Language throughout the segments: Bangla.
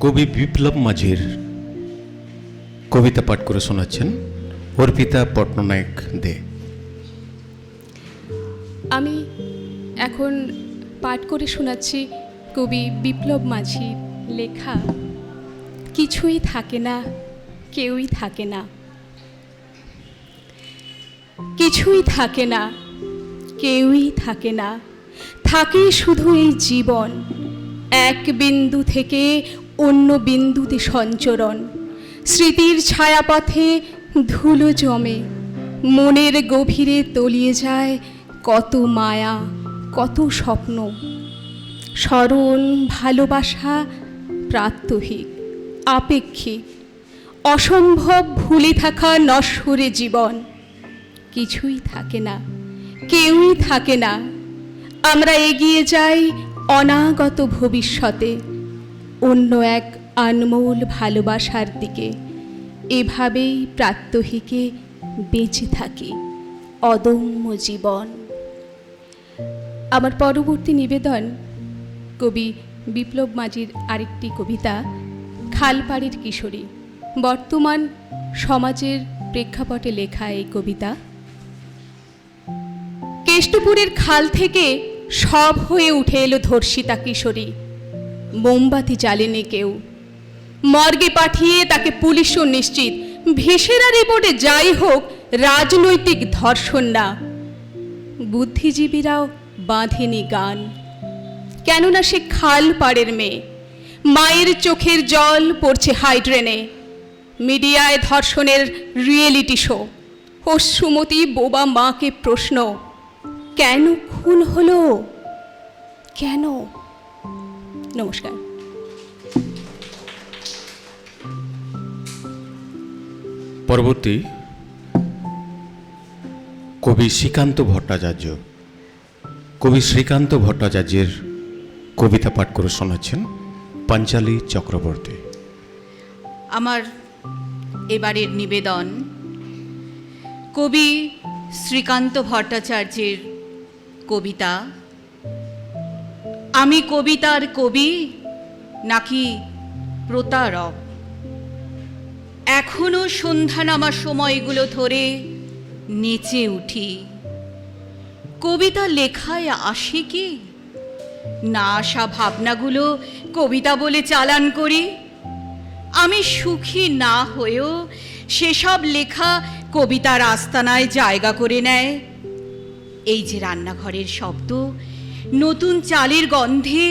কবি বিপ্লব মাঝির কবিতা পাঠ করে শোনাচ্ছেন অর্পিতা পট্টনায়ক দে। আমি এখন পাঠ করে শোনাচ্ছি কবি বিপ্লব মাঝির লেখা কিছুই থাকে না, কেউই থাকে না। কিছুই থাকে না, কেউই থাকে না, থাকে শুধু এই জীবন, এক বিন্দু থেকে অন্য বিন্দুতে সঞ্চরণ। স্মৃতির ছায়াপথে ধুলো জমে, মনের গভীরে তলিয়ে যায় কত মায়া, কত স্বপ্ন। স্মরণ, ভালোবাসা প্রাত্যহিক, আপেক্ষিক, অসম্ভব ভুলে থাকা নশ্বরে জীবন। কিছুই থাকে না, কেউই থাকে না, আমরা এগিয়ে যাই অনাগত ভবিষ্যতে, অন্য এক আনমোল ভালোবাসার দিকে। এভাবেই প্রাত্যহিকে বেঁচে থাকি অদম্য জীবন। আমার পরবর্তী নিবেদন কবি বিপ্লব মাঝির আরেকটি কবিতা খালপাড়ের কিশোরী। বর্তমান সমাজের প্রেক্ষাপটে লেখা এই কবিতা। কেষ্টপুরের খাল থেকে সব হয়ে উঠে এলো ধর্ষিতা কিশোরী। মোমবাতি জ্বালেনি কেউ, মর্গে পাঠিয়ে তাকে পুলিশও নিশ্চিত, ভিসেরা রিপোর্টে যাই হোক রাজনৈতিক ধর্ষণ না। বুদ্ধিজীবীরাও বাঁধেনি গান, কেননা সে খাল পাড়ের মেয়ে। মায়ের চোখের জল পড়ছে হাইড্রেনে, মিডিয়ায় ধর্ষণের রিয়েলিটি শো। অশ্রুমতী বোবা মাকে প্রশ্ন, কেন খুন হলো, কেন? নমস্কার। পরবর্তী কবি শ্রীকান্ত ভট্টাচার্য। কবি শ্রীকান্ত ভট্টাচার্যের কবিতা পাঠ করে শোনাচ্ছেন পাঞ্চালী চক্রবর্তী। আমার এবারের নিবেদন কবি শ্রীকান্ত ভট্টাচার্যের কবিতা আমি কবিতার কবি নাকি প্রতারক। এখনো সন্ধ্যা নামা সময়গুলো ধরে নেচে উঠি। কবিতা লেখায় আসে কি না আসা ভাবনাগুলো কবিতা বলে চালান করি। আমি সুখী না হয়েও সেসব লেখা কবিতার আস্তানায় জায়গা করে নেয়। এই যে রান্নাঘরের শব্দ, নতুন চালের গন্ধে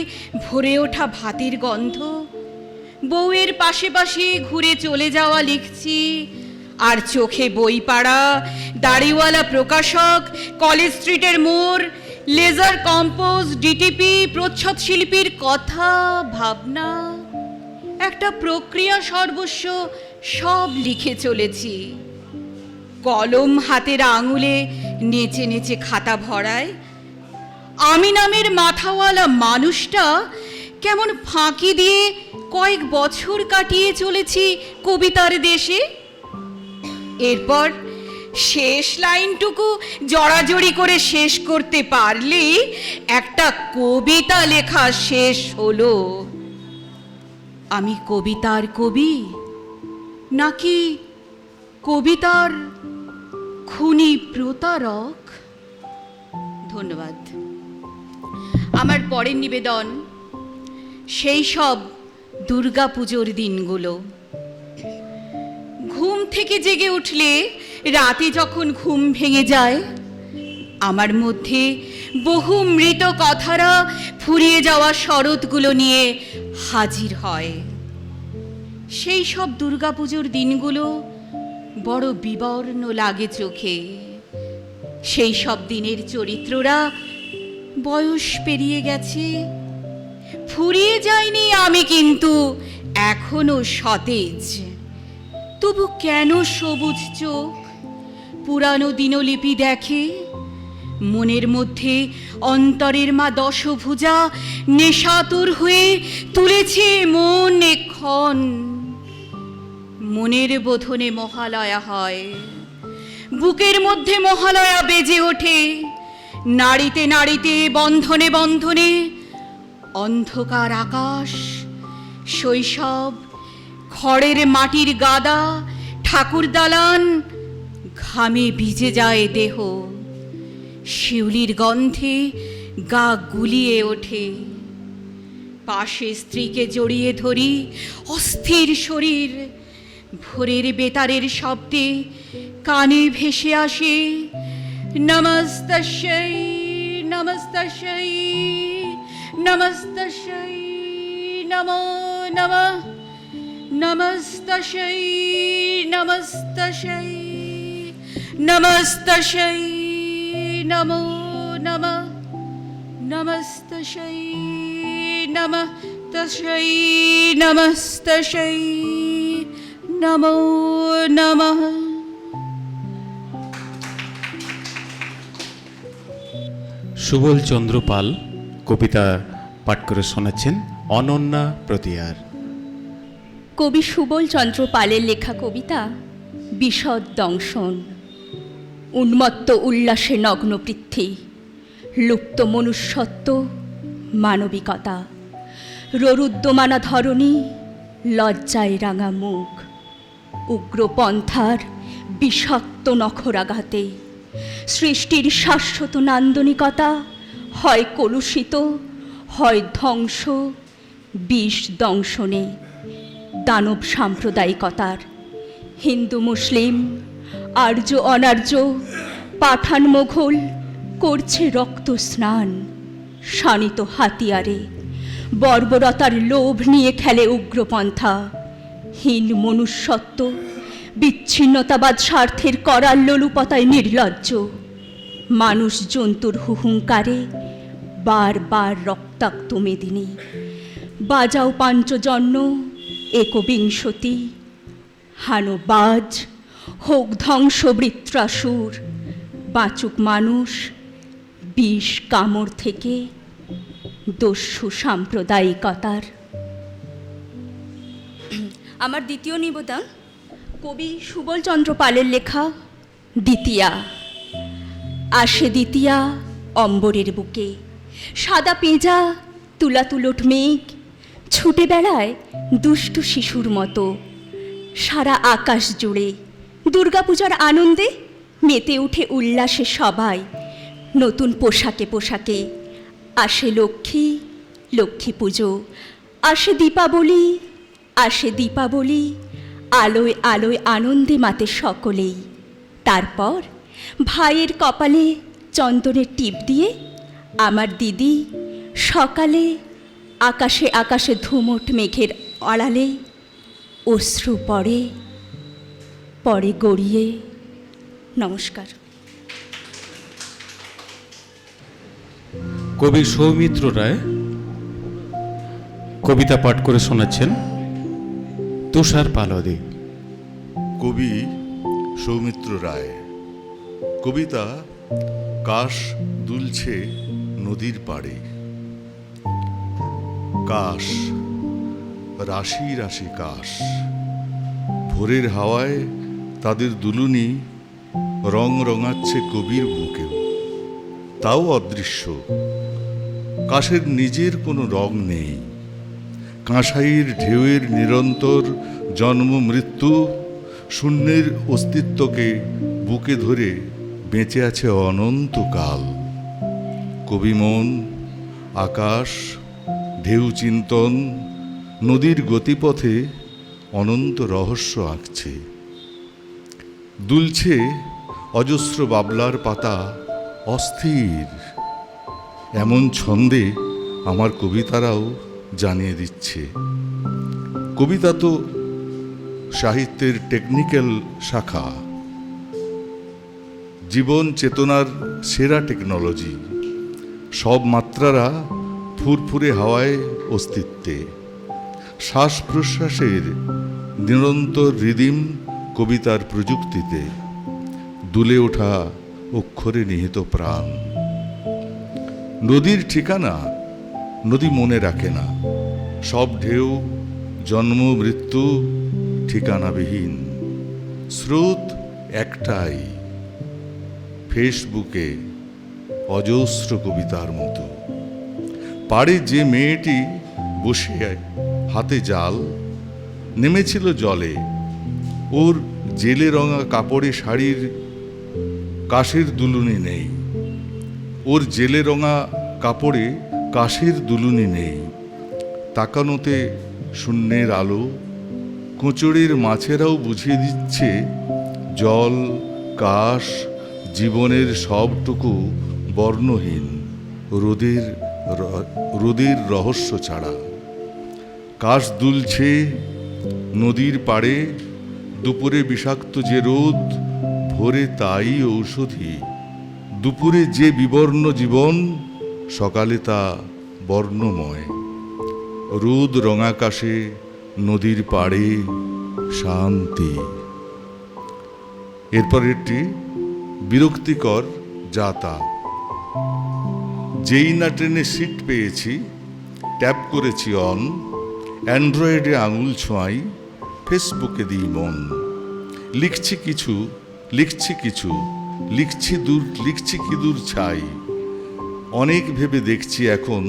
ভরে ওঠা ভাতের গন্ধ, বউয়ের পাশে পাশে ঘুরে চলে যাওয়া লিখছি, আর চোখে বই পাড়া, দাড়িওয়ালা প্রকাশক, কলেজ স্ট্রিটের মোড়, লেজার কম্পোজ, ডিটিপি, প্রচ্ছদ শিল্পীর কথা ভাবনা, একটা প্রক্রিয়া সর্বস্ব সব লিখে চলেছি। কলম হাতের আঙুলে নেচে নেচে খাতা ভরায়। আমি নামের মাথাওয়ালা মানুষটা কেমন ফাঁকি দিয়ে কয়েক বছর কাটিয়ে চলেছি কবিতার দেশে। এরপর শেষ লাইনটুকু জড়াজড়ি করে শেষ করতে পারলেই একটা কবিতা লেখা শেষ হলো। আমি কবিতার কবি নাকি কবিতার খুনি প্রতারক? ধন্যবাদ। আমার পরের নিবেদন সেই সব দুর্গাপুজোর দিনগুলো। ঘুম থেকে জেগে উঠলে রাতে যখন ঘুম ভেঙে যায়, আমার মধ্যে বহু মৃত কথারা ফুরিয়ে যাওয়া শরৎগুলো নিয়ে হাজির হয়। সেই সব দুর্গাপুজোর দিনগুলো বড় বিবর্ণ লাগে চোখে। সেই সব দিনের চরিত্ররা বয়স পেরিয়ে গেছে, ফুরিয়ে যায়নি আমি, কিন্তু এখনো সতেজ। তবু কেন সবুজ চোখ পুরানো দিনলিপি দেখে? মনের মধ্যে অন্তরের মা দশভুজা নেশাতুর হয়ে তুলেছে মন এক্ষণ। মনের বোধনে মহালয়া হয়, বুকের মধ্যে মহালয়া বেজে ওঠে। নাড়িতে নাড়িতে, বন্ধনে বন্ধনে অন্ধকার আকাশ শৈশব, খড়ের মাটির গাদা, ঠাকুর দালান, ঘামে ভিজে যায় দেহ, শিউলির গন্ধে গা গুলিয়ে ওঠে। পাশে স্ত্রীকে জড়িয়ে ধরি, অস্থির শরীর, ভোরের বেতারের শব্দে কানে ভেসে আসে নমস্তস্যৈ নমস্তস্যৈ নমস্তস্যৈ নমো নমঃ নমস্তস্যৈ নমস্তস্যৈ নমস্তস্যৈ নমো নমঃ নমস্তস্যৈ নমঃ তস্যৈ নমস্তস্যৈ নমো নমঃ। সুবল চন্দ্র পাল কবিতা পাঠ করে শোনাচ্ছেন অনন্যা প্রতিয়ার। কবি সুবল চন্দ্র পালের লেখা কবিতা বিশদ দংশন। উন্মত্ত উল্লাসে নগ্ন পৃথ্বী, লুপ্ত মনুষ্যত্ব, মানবিকতা, ররুদ্যমানা ধরণী, লজ্জায় রাঙা মুখ, উগ্রপন্থার বিষাক্ত নখরাঘাতে সৃষ্টির শাশ্বত নান্দনিকতা হয় কলুষিত, হয় ধ্বংস, বিষ দংশনে, দানব সাম্প্রদায়িকতার। হিন্দু মুসলিম, আর্য অনার্য, পাঠান মোঘল করছে রক্ত স্নান। শানিত হাতিয়ারে বর্বরতার লোভ নিয়ে খেলে উগ্রপন্থা। হীন মনুষ্যত্ব বিচ্ছিন্নতাবাদ স্বার্থের করাল লোলুপতায় নির্লজ্জ। মানুষ জন্তুর হুহুঙ্কারে বারবার রক্তাক্ত মেদিনী। বাজাও পাঞ্চজন্য একবিংশতি, হানো বাজ, হোক ধ্বংস বৃত্রাসুর। বাঁচুক মানুষ বিষ কামড় থেকে দস্যু সাম্প্রদায়িকতার। আমার দ্বিতীয় নিবেদন কবি সুবল চন্দ্র পালের লেখা দ্বিতীয়া। আসে দ্বিতীয়া অম্বরের বুকে, সাদা পেঁজা, তুলা তুলট মেঘ, ছুটে বেড়ায় দুষ্টু শিশুর মতো। সারা আকাশ জুড়ে দুর্গাপূজার আনন্দে মেতে উঠে উল্লাসে সবাই। নতুন পোশাকে পোশাকে আসে লক্ষ্মী, লক্ষ্মী পুজো। আসে দীপাবলি, আসে দীপাবলি, আলোয় আলোয় আনন্দে মাতে সকলেই। তারপর ভাইয়ের কপালে চন্দনের টিপ দিয়ে আমার দিদি সকালে আকাশে আকাশে ধুমট মেঘের আড়ালে অশ্রু পড়ে পড়ে গড়িয়ে। নমস্কার। কবি সৌমিত্র রায় কবিতা পাঠ করে শোনাচ্ছেন তুষার পালদে। কবি সৌমিত্র রায়। কবিতা কাশ দুলছে নদীর পাড়ে। কাশ, রাশি রাশি কাশ, ভোরের হাওয়ায় তাদের দুলুনি রং রঙাচ্ছে কবির বুকেও। তাও অদৃশ্য, কাশের নিজের কোনো রং নেই। কাঁসাইয়ের ঢেউয়ের নিরন্তর জন্ম মৃত্যু শূন্যের অস্তিত্বকে বুকে ধরে বেঁচে আছে অনন্তকাল। কবি মন, আকাশ, ঢেউ চিন্তন, নদীর গতিপথে অনন্ত রহস্য আঁকছে। দুলছে অজস্র বাবলার পাতা অস্থির, এমন ছন্দে আমার কবিতারাও জানিয়ে দিচ্ছে। কবিতা তো সাহিত্যের টেকনিক্যাল শাখা, জীবন চেতনার সেরা টেকনোলজি। সব মাত্রারা ফুরফুরে হাওয়ায় অস্তিত্বে, শ্বাস প্রশ্বাসের নিরন্তর রিদিম কবিতার প্রযুক্তিতে, দুলে ওঠা অক্ষরে নিহিত প্রাণ। নদীর ঠিকানা নদী মনে রাখে না, সব ঢেউ জন্ম মৃত্যু ঠিকানাবিহীন। স্রোত একটাই, ফেসবুকে অজস্র কবিতার মতো। পাড়ে যে মেয়েটি বসে হাতে জাল, নেমেছিল জলে। ওর জেলে রঙা কাপড়ে শাড়ির কাশের দুলুনি নেই, ওর জেলে রঙা কাপড়ে কাশের দুলুনি নেই। তাকানোতে শূন্যের আলো, কোঁচড়ের মাছেরাও বুঝিয়ে দিচ্ছে জল, কাশ, জীবনের সবটুকু বর্ণহীন, রোদের রহস্য ছাড়া। কাশ দুলছে নদীর পাড়ে, দুপুরে বিষাক্ত যে রোদ, ভোরে তাই ঔষধি। দুপুরে যে বিবর্ণ জীবন, সকালে তা বর্ণময়। রোদ রঙাকাশে, নদীর পাড়ে শান্তি। এরপর একটি বিরক্তিকর যাতা। যেই না ট্রেনে সিট পেয়েছি, ট্যাপ করেছি অন, অ্যান্ড্রয়েডে আঙুল ছোঁয়াই, ফেসবুকে দিই মন। লিখছি কিছু, লিখছি কি দূর ছাই। অনেক ভেবে দেখছি এখন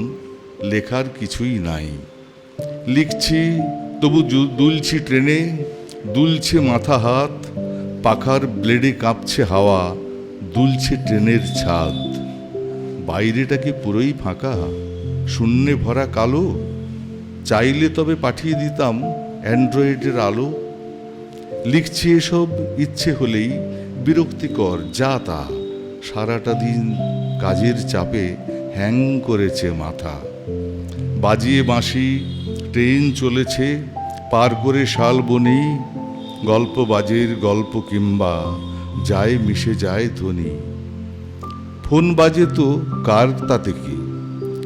লেখার কিছুই নাই। লিখছি তবু দুলছি ট্রেনে, দুলছে মাথা হাত, পাখার ব্লেডে কাঁপছে হাওয়া, দুলছে ট্রেনের ছাদ। বাইরেটা কি পুরোই ফাঁকা, শূন্যে ভরা কালো? চাইলে তবে পাঠিয়ে দিতাম অ্যান্ড্রয়েডের আলো। লিখছি এসব ইচ্ছে হলেই, বিরক্তিকর যা তা। সারাটা দিন কাজের চাপে হ্যাং করেছে মাথা। বাজিয়ে বাঁশি, ট্রেন চলেছে পার করে শালবনি। গল্প বাজের গল্প কিংবা যায় মিশে যায় ধ্বনি। ফোন বাজে তো কার তাতে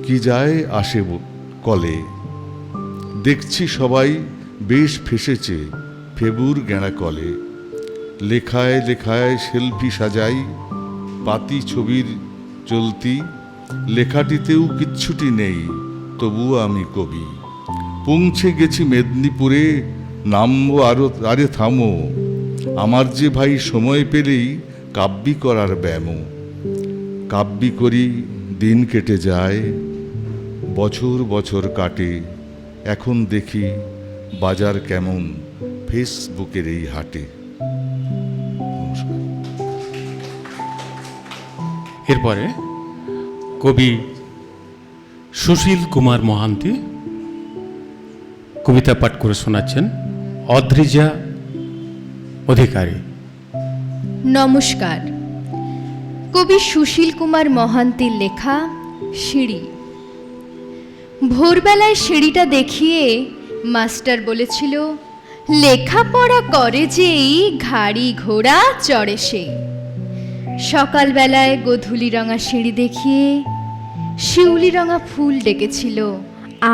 কি যায় আসে কলে। দেখছি সবাই বেশ ফেসেছে ফেবুর গেঁড়া কলে। লেখায় লেখায় সেলফি সাজাই, পাতি ছবির চলতি। লেখাটিতেও কিচ্ছুটি নেই, তবুও আমি কবি। পৌঁছে গেছি মেদিনীপুরে, নামবো আরে থামো। আমার যে ভাই সময় পেলেই কাব্যি করার ব্যামো। কাব্যি করি, দিন কেটে যায়, বছর বছর কাটে। এখন দেখি বাজার কেমন ফেসবুকের এই হাটে। নমস্কার। এরপরে কবি সুশীল কুমার মহান্তি কবিতা পাঠ করে শোনাচ্ছেন অদ্রিজা অধিকারী। নমস্কার। কবি সুশীল কুমার মহান্তির লেখা সিঁড়ি। ভোরবেলায় সিঁড়িটা দেখিয়ে মাস্টার বলেছিল, লেখাপড়া করে যেই ঘাড়ি ঘোড়া চড়ে সে। সকালবেলায় গোধূলি রঙা সিঁড়ি দেখিয়ে শিউলি রঙা ফুল ডেকেছিল,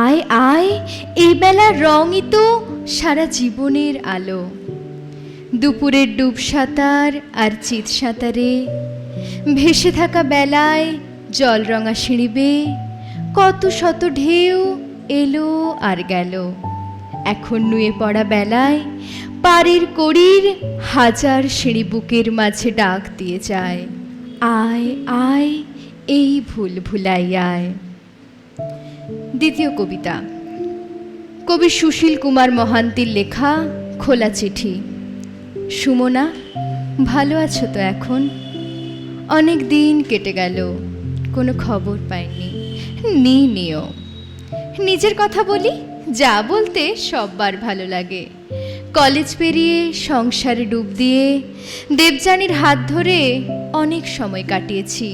আয় আয় এই বেলার রঙই তো সারা জীবনের আলো। দুপুরের ডুব সাঁতার আর চিত সাঁতারে ভেসে থাকা বেলায় জল রঙা সিঁড়ি বেয়ে কত শত ঢেউ এলো আর গেল। এখন নুয়ে পড়া বেলায় পাড়ের কড়ির হাজার সিঁড়ি বুকের মাঝে ডাক দিয়ে যায়, আয় আয় এই ভুল ভুলাই আয়। দ্বিতীয় কবিতা কবি সুশীল কুমার মহান্তির লেখা খোলা চিঠি। সুমনা, ভালো আছো তো এখন? অনেক দিন কেটে গেল, কোনো খবর পাইনি। নিও নিজের কথা বলি, যা বলতে সববার ভালো লাগে। কলেজ পেরিয়ে সংসারে ডুব দিয়ে দেবযানীর হাত ধরে অনেক সময় কাটিয়েছি।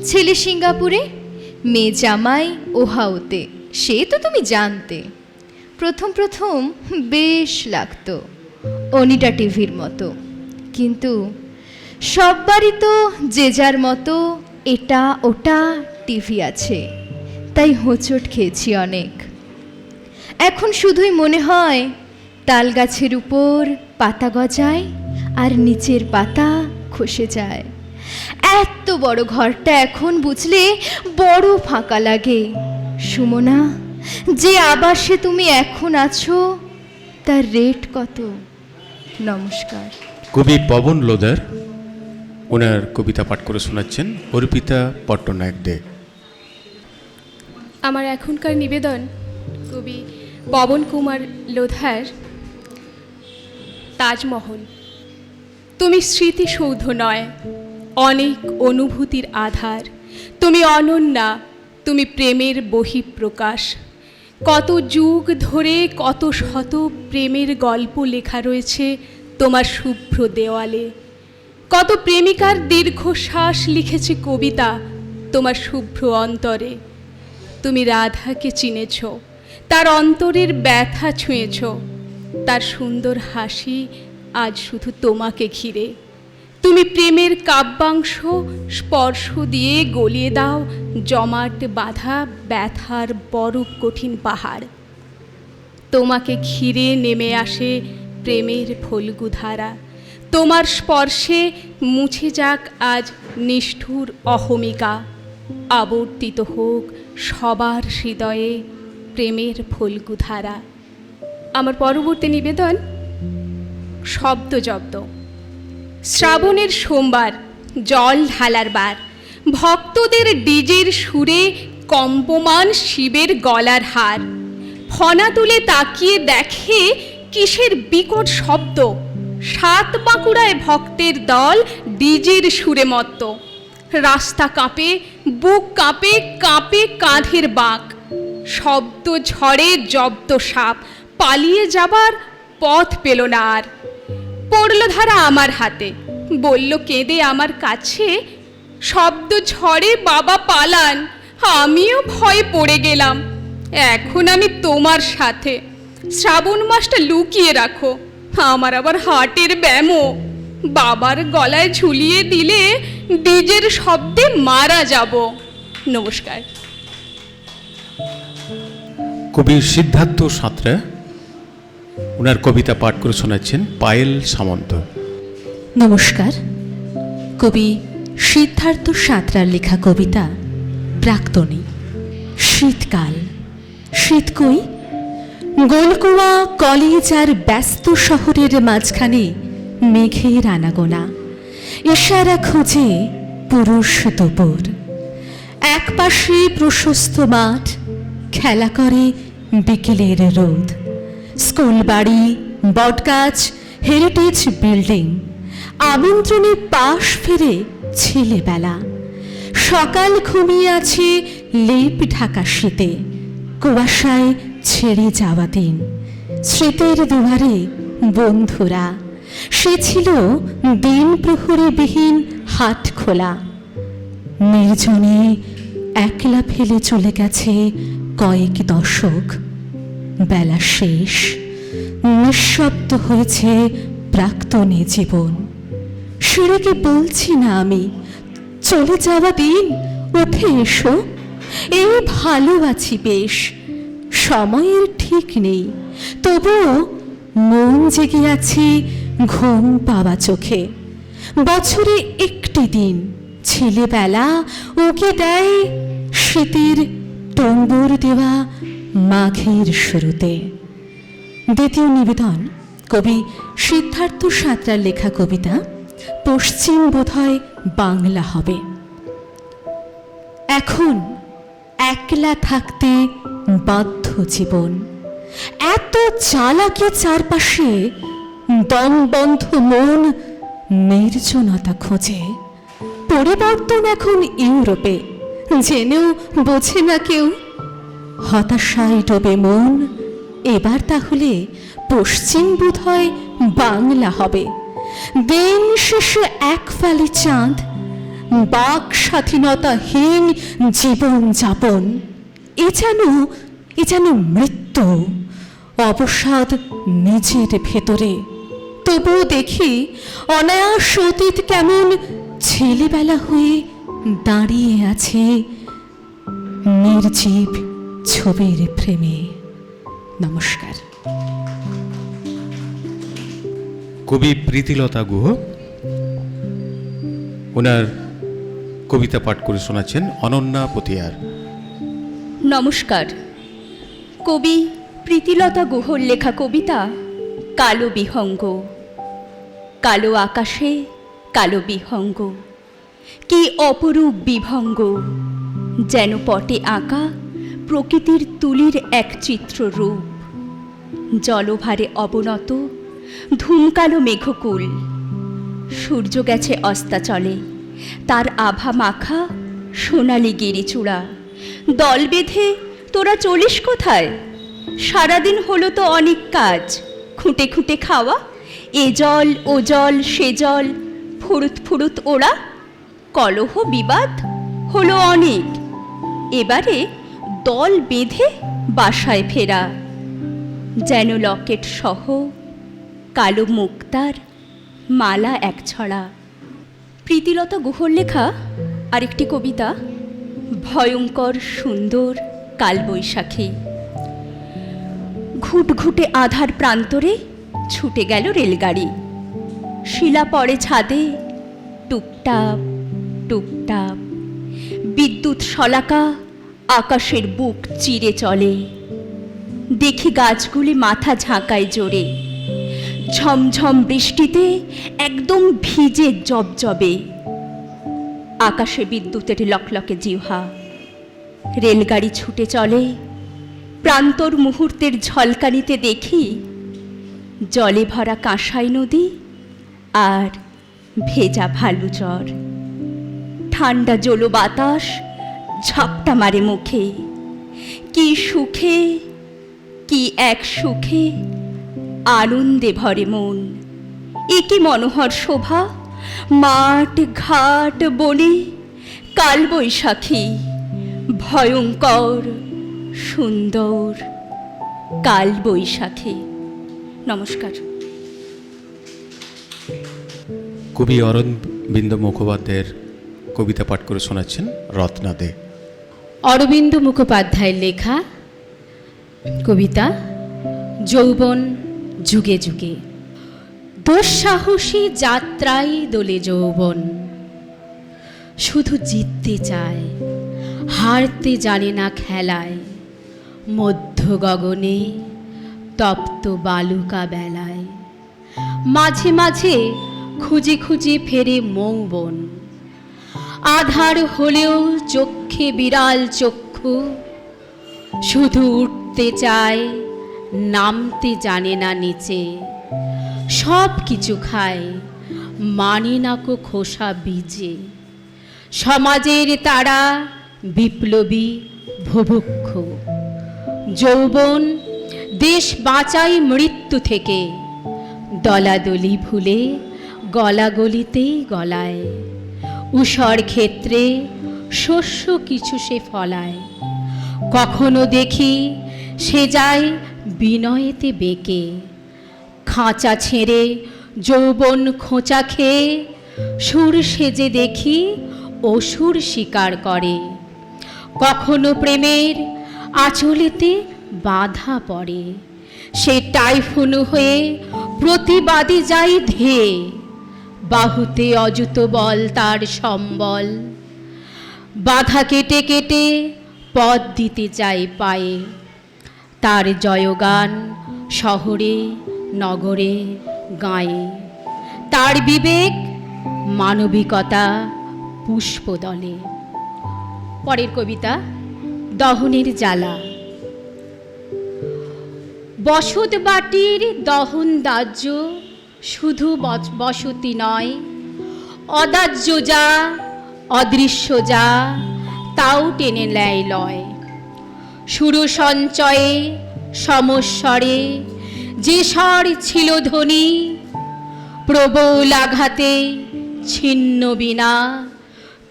ছেলে সিঙ্গাপুরে, মেয়ে জামাই ওহাওতে, সে তো তুমি জানতে। প্রথম প্রথম বেশ লাগতো, অনিটা টিভির মতো। কিন্তু সববারই তো যে যার মতো এটা ওটা টিভি আছে, তাই হোঁচট খেয়েছি অনেক। এখন শুধুই মনে হয় তাল গাছের উপর পাতা গজায় আর নিচের পাতা খসে যায়। এত বড় ঘরটা এখন বুঝলে বড় ফাঁকা লাগে। সুমনা, যে আবাসে তুমি এখন আছো তার রেট কত? নমস্কার। কবি পবন লোদার ওনার কবিতা পাঠ করে শোনাচ্ছেন অর্পিতা পট্টনায়ক দে। আমার এখনকার নিবেদন কবি পবন কুমার লোধার তাজমহল। তুমি স্মৃতিসৌধ নয়, অনেক অনুভূতির আধার। তুমি অনন্যা, তুমি প্রেমের বহিঃপ্রকাশ। কত যুগ ধরে কত শত প্রেমের গল্প লেখা রয়েছে তোমার শুভ্র দেওয়ালে। কত প্রেমিকার দীর্ঘশ্বাস লিখেছে কবিতা তোমার শুভ্র অন্তরে। তুমি রাধাকে চিনেছ, তার অন্তরের ব্যথা ছুঁয়েছ, তার সুন্দর হাসি আজ শুধু তোমাকে ঘিরে। তুমি প্রেমের কাব্যাংশ স্পর্শ দিয়ে গলিয়ে দাও জমাট বাঁধা ব্যথার বরফ কঠিন পাহাড়। তোমাকে ঘিরে নেমে আসে প্রেমের ফল্গুধারা। তোমার স্পর্শে মুছে যাক আজ নিষ্ঠুর অহমিকা। আবর্তিত হোক সবার হৃদয়ে প্রেমের ফল্গুধারা। আমার পরবর্তী নিবেদন শব্দজব্দ। শ্রাবণের সোমবার, জল ঢালার বার, ভক্তদের ডিজের সুরে কম্পমান শিবের গলার হার। ফনা তুলে তাকিয়ে দেখে কিসের বিকট শব্দ। সাত বাঁকুড়ায় ভক্তের দল ডিজের সুরে মত্ত। রাস্তা কাঁপে, বুক কাঁপে, কাঁপে কাঁধের বাঁক। শব্দ ঝড়ে জব্দ সাপ, পালিয়ে যাবার পথ পেল না আর। পড়ল ধারা আমার হাতে, বলল কেঁদে আমার কাছে, শব্দ ঝড়ে বাবা পালান, আমিও ভয়ে পড়ে গেলাম। এখন আমি তোমার সাথে, শ্রাবণ মাসটা লুকিয়ে রাখো, আমার আবার হার্টের ব্যামো। বাবার গলায় ঝুলিয়ে দিলে ডিজের শব্দে মারা যাব। নমস্কার। কবি সিদ্ধার্থ সাঁতরা, ওনার কবিতা পাঠ করে শোনাচ্ছেন পায়েল সামন্ত। নমস্কার। কবি সিদ্ধার্থ সাঁতরার লেখা কবিতা প্রাক্তনী। শীতকাল, শীত কই? গোলকুয়া কলেজ আর ব্যস্ত শহরের মাঝখানে মেঘের আনাগোনা। ইশারা খোঁজে পুরুষ দুপুর। এক পাশে প্রশস্ত মাঠ, খেলা করে বিকেলের রোদ। স্কুল বাড়ি, বটগাছ, হেরিটেজ বিল্ডিং। আমন্ত্রণে পাশ ফিরে ছেলেবেলা। সকাল ঘুমিয়ে আছে লেপ ঢাকা শীতে। কুয়াশায় ছেড়ে যাওয়া দিন। স্মৃতির দুয়ারে বন্ধুরা। সে ছিল দিন প্রহরে বিহীন হাট খোলা। নির্জনে একলা ফেলে চলে গেছে কয়েক দশক। বেলা শেষ, নিঃশব্দ হয়েছে প্রাক্তনী জীবন। সুরেকে বলছি না আমি, চলে যাওয়া দিন উঠে এসো। এই ভালো আছি বেশ, সময়ের ঠিক নেই, তবুও মন জেগে আছে ঘুম পাওয়া চোখে। বছরে একটি দিন ছেলেবেলা ওকে দেয় শীতের টম্বুর দেওয়া মাঘের শুরুতে। দ্বিতীয় নিবেদন কবি সিদ্ধার্থ সাঁতরার লেখা কবিতা পশ্চিম বোধহয় বাংলা হবে। এখন একলা থাকতে বাধ্য জীবন। এত চালাকি চারপাশে, দমবন্ধ মন নির্জনতা খোঁজে। পরিবর্তন এখন ইউরোপে, জেনেও বোঝে না কেউ। হতাশায় ডোবে মন, এবার তাহলে পশ্চিম বোধহয় বাংলা হবে। দিন শেষে এক ফালি চাঁদ, বাক স্বাধীনতাহীন জীবন যাপন। এ যেন মৃত্যু, অবসাদ নিজের ভেতরে। তবুও দেখি অনায়াস অতীত কেমন ছেলেবেলা হয়ে দাঁড়িয়ে আছে নির্জীব ছবির প্রেমে। নমস্কার। কবি প্রীতিলতা গুহ, ওনার কবিতা পাঠ করে শোনাচ্ছেন অনন্যা পতিয়ার। নমস্কার। কবি প্রীতিলতা গুহর লেখা কবিতা কালো বিহঙ্গ। কালো আকাশে কালো বিহঙ্গ, কি অপরূপ বিভঙ্গ। যেন পটে আঁকা প্রকৃতির তুলির এক চিত্ররূপ। জলভারে অবনত ধূমকালো মেঘকুল। সূর্য গেছে অস্তাচলে, তার আভা মাখা সোনালি গিরিচূড়া। দল বেঁধে তোরা চলিস কোথায়? সারাদিন হলো তো অনেক কাজ, খুঁটে খুঁটে খাওয়া, এ জল ও জল সে জল, ফুরুত ফুরুত ওড়া। কলহ বিবাদ হলো অনেক, এবারে দল বেঁধে বাসায় ফেরা। যেন লকেট সহ কালো মুক্তার মালা এক ছড়া। প্রীতিলতা গুহর লেখা আরেকটি কবিতা, ভয়ঙ্কর সুন্দর কালবৈশাখী। ঘুটঘুটে আধার প্রান্তরে ছুটে গেল রেলগাড়ি। শিলা পড়ে ছাদে টুপটাপ টুপটাপ। বিদ্যুৎ শলাকা আকাশের বুক চিরে চলে। দেখি গাছগুলি মাথা ঝাঁকায় জোরে। ঝমঝম বৃষ্টিতে একদম ভিজে জবজবে। আকাশে বিদ্যুতের লকলকে জিহ্বা। রেলগাড়ি ছুটে চলে। প্রান্তর মুহূর্তের ঝলকানিতে দেখি জলে ভরা কাঁসাই নদী আর ভেজা ভালুচর। ঠান্ডা জলো বাতাস ঝাপটা মারে মুখে। কি সুখে, কি এক সুখে, আনন্দে ভরে মন। এ কি মনোহর শোভা, মাঠ ঘাট বনে কালবৈশাখী। ভয়ঙ্কর সুন্দর কালবৈশাখী। নমস্কার। কবি অরবিন্দ মুখোপাধ্যায়ের কবিতা পাঠ করে শোনাচ্ছেন রত্না দে। অরবিন্দ মুখোপাধ্যায়ের লেখা কবিতা যৌবন যুগে যুগে। দুঃসাহসী যাত্রায় দোলে যৌবন, শুধু জিততে চায়, হারতে জানে না খেলায়। মধ্য গগনে তপ্ত বালুকা বেলায়, মাঝে মাঝে খুঁজে খুঁজে ফেরে মৌবন। আধার হলেও চক্ষে বিড়াল চক্ষু, শুধু উঠতে চায়, নামতে জানে না নিচে। সব কিছু খায়, মানে না কো খোসা বীজে। সমাজের তারা বিপ্লবী ভুভুক্ষ। যৌবন দেশ বাঁচাই মৃত্যু থেকে। দলাদলি ভুলে গলাগলিতেই গলায়। ঊষর ক্ষেত্রে শস্য কিছু সে ফলায়। কখনো দেখি সে যায় বিনয়েতে বেঁকে। খাঁচা ছেড়ে যৌবন খোঁচা খেয়ে সুর সেজে দেখি অসুর শিকার করে। কখনো প্রেমের আঁচলেতে বাধা পড়ে। সে টাইফুন হয়ে প্রতিবাদী যাই ধেয়ে। বাহুতে অযুত বল তার সম্বল। বাধা কেটে কেটে পথ দিতে চায় পায়ে। তার জয়গান শহরে নগরে গাঁয়ে। তার বিবেক মানবিকতা পুষ্পদলে। পরের কবিতা দহনের জ্বালা। বসত বাটির দহন দাহ্য শুধু বসতি নয়। অদাহ্য যা, অদৃশ্য যা, তাও টেনে নেয় লয়। সুর সঞ্চয়ে সমস্বরে যে স্বর ছিল ধ্বনি। প্রবল আঘাতে ছিন্ন বিনা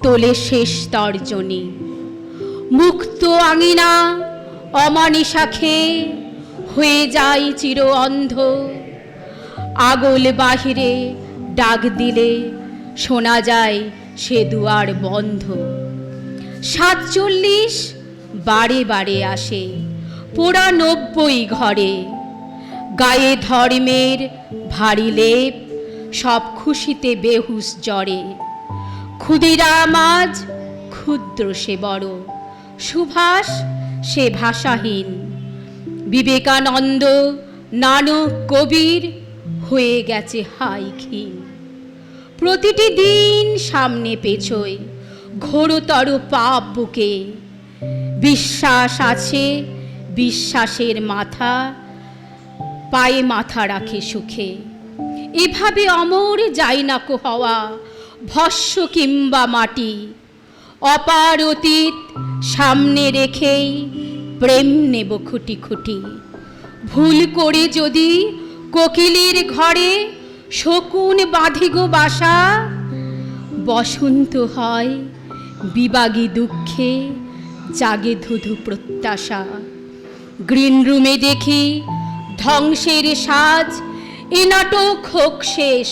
তোলে শেষ তর্জনী। মুক্ত আঙিনা অমানিসা খেয়ে হয়ে যায় চির অন্ধ। আগল বাহিরে ডাক দিলে শোনা যায় সে দুয়ার বন্ধ। 47 বারে বারে আসে পোড়া 90 ঘরে। গায়ে ধর্মের ভারী লেপ, সব খুশিতে বেহুশ জ্বরে। ক্ষুদিরাম আজ ক্ষুদ্র সে বড়, সুভাষ সে ভাষাহীন। বিবেকানন্দ নানক কবির হয়ে গেছে হাই ক্ষীণ। প্রতিটি দিন সামনে পেছোয় ঘোরতর পাপ বুকে। বিশ্বাস আছে, বিশ্বাসের মাথা পায়ে মাথা রাখে সুখে। এভাবে অমর যাই না কো হওয়া, ভস্য কিংবা মাটি। অপার অতীত সামনে রেখেই প্রেম নেব খুঁটি খুঁটি। ভুল করে যদি কোকিলের ঘরে শকুন বাঁধে গো বাসা, বসন্ত হয় বিবাগী দুঃখে, জাগে ধুধু প্রত্যাশা। গ্রিন রুমে দেখি ধ্বংসের সাজ, এ নাটক হোক শেষ।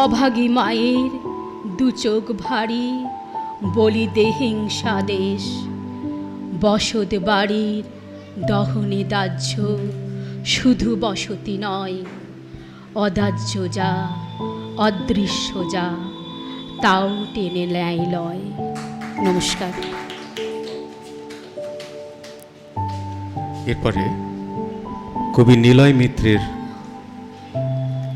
অভাগী মায়ের দু চোখ ভারী, বলি দে হিংসা দেশ। বসত বাড়ির দহনে দাহ্য, শুধু বসতি নয়, অদাহ্য যা অদৃশ্য যা, তাও টেনে ন্যায় লয়। নমস্কার। এরপরে কবি নিলয় মিত্রের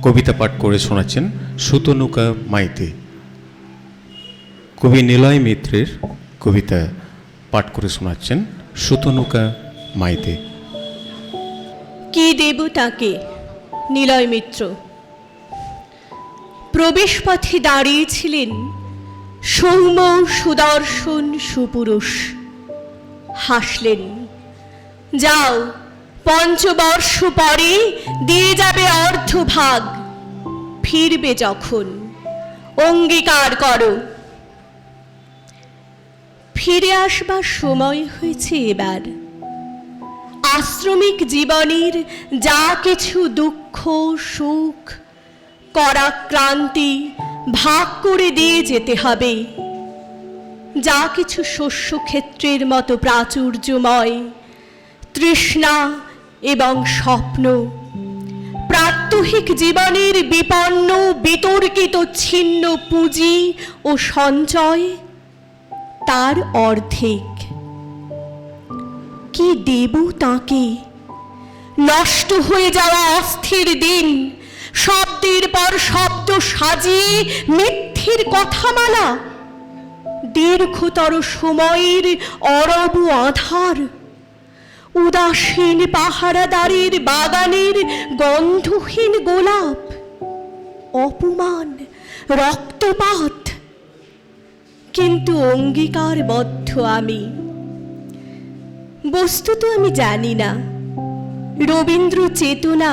কবিতা পাঠ করে শোনাচ্ছেন সুতনুকা মাইতি। কবি নিলয় মিত্রের কবিতা পাঠ করে শোনাচ্ছেন সুতনুকা মাইতি। কি দেব তাকে? নিলয় মিত্র। প্রবেশপথে দাঁড়িয়েছিলেন সৌম্য সুদর্শন সুপুরুষ। হাসলেন, যাও, পঞ্চবর্ষ পরে দিয়ে যাবে অর্ধভাগ। ফিরবে যখন অঙ্গীকার করো। ফিরে আসবার সময় হয়েছে এবার। আশ্রমিক জীবনের যা কিছু দুঃখ সুখ করা ক্লান্তি ভাগ করে দিয়ে যেতে হবে। যা কিছু শস্যক্ষেত্রের মতো প্রাচুর্যময় তৃষ্ণা এবং স্বপ্ন, প্রাত্যহিক জীবনের বিপন্ন বিতর্কিত ছিন্ন পুঁজি ও সঞ্চয়, তার অর্ধেক। কি দেব তাকে? নষ্ট হয়ে যাওয়া অস্থির দিন, শব্দের পর শব্দ সাজিয়ে মিথ্যের কথামালা, দীর্ঘতর সময়ের অরব আধার, উদাসীন পাহারাদারের বাগানের গন্ধহীন গোলাপ, অপমান, রক্তপাত। কিন্তু অঙ্গীকারবদ্ধ আমি। বস্তুত আমি জানি না রবীন্দ্র চেতনা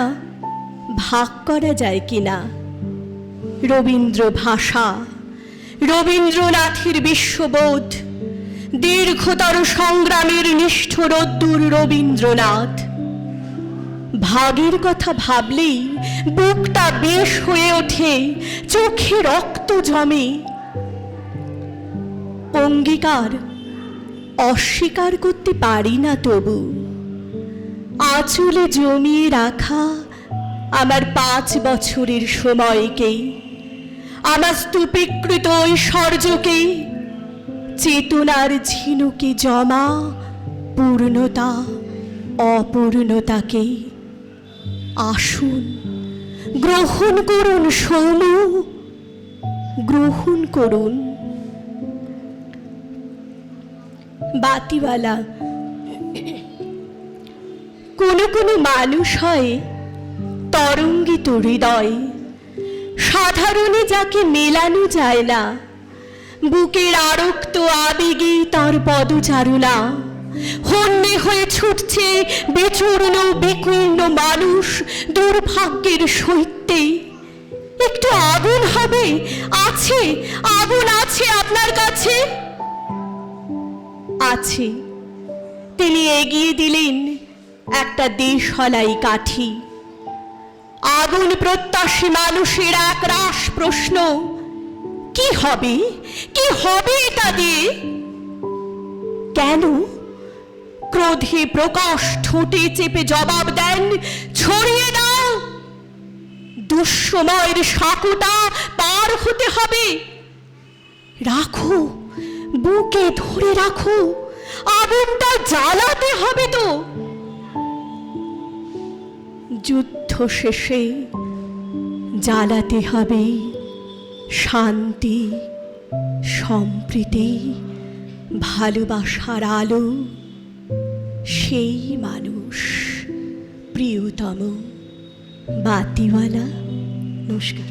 ভাগ করা যায় কিনা। রবীন্দ্র ভাষা, রবীন্দ্রনাথের বিশ্ববোধ, দীর্ঘতর সংগ্রামের নিষ্ঠ রোদ্দুর রবীন্দ্রনাথ। ভাগের কথা ভাবলেই বুকটা বেশ হয়ে ওঠে, চোখে রক্ত জমে। অঙ্গীকার অস্বীকার করতে পারি না, তবু আঁচলে জমিয়ে রাখা আমার 5 বছরের সময়কে, আমার স্তূপীকৃত ঐশ্বর্যকে, চেতনার ঝিনুকে জমা পূর্ণতা অপূর্ণতাকে। আসুন, গ্রহণ করুন সৌম্য, গ্রহণ করুন। বাতিওয়ালা। কোনো কোনো মানুষ হয় তরঙ্গিত হৃদয়, সাধারণে যাকে মেলানো যায় না। বুকের আরক্ত আবেগে তার পদচারণা, হন্যে হয়ে ছুটছে বিচূর্ণ বিকীর্ণ মানুষ দুর্ভাগ্যের সৈত্যে। একটু আগুন হবে, আছে আগুন আছে আপনার কাছে? আছে। তিনি এগিয়ে দিলেন একটা দেশলাই কাঠি। আগুন প্রত্যাশী মানুষের এক রাশ প্রশ্ন, কি হবে, কি হবে এটা দিয়ে? কেন? ক্রোধে প্রকাশ ঠোঁটে চেপে জবাব দেন, ছড়িয়ে দাও। দুঃসময়ের সাঁকোটা পার হতে হবে। রাখো, বুকে ধরে রাখো, আগুনটা জ্বালাতে হবে তো। যুদ্ধ শেষে জ্বালাতে হবে শান্তি, সম্প্রীতি, ভালোবাসার আলো। সেই মানুষ প্রিয়তম বাতিওয়ালা। নমস্কার।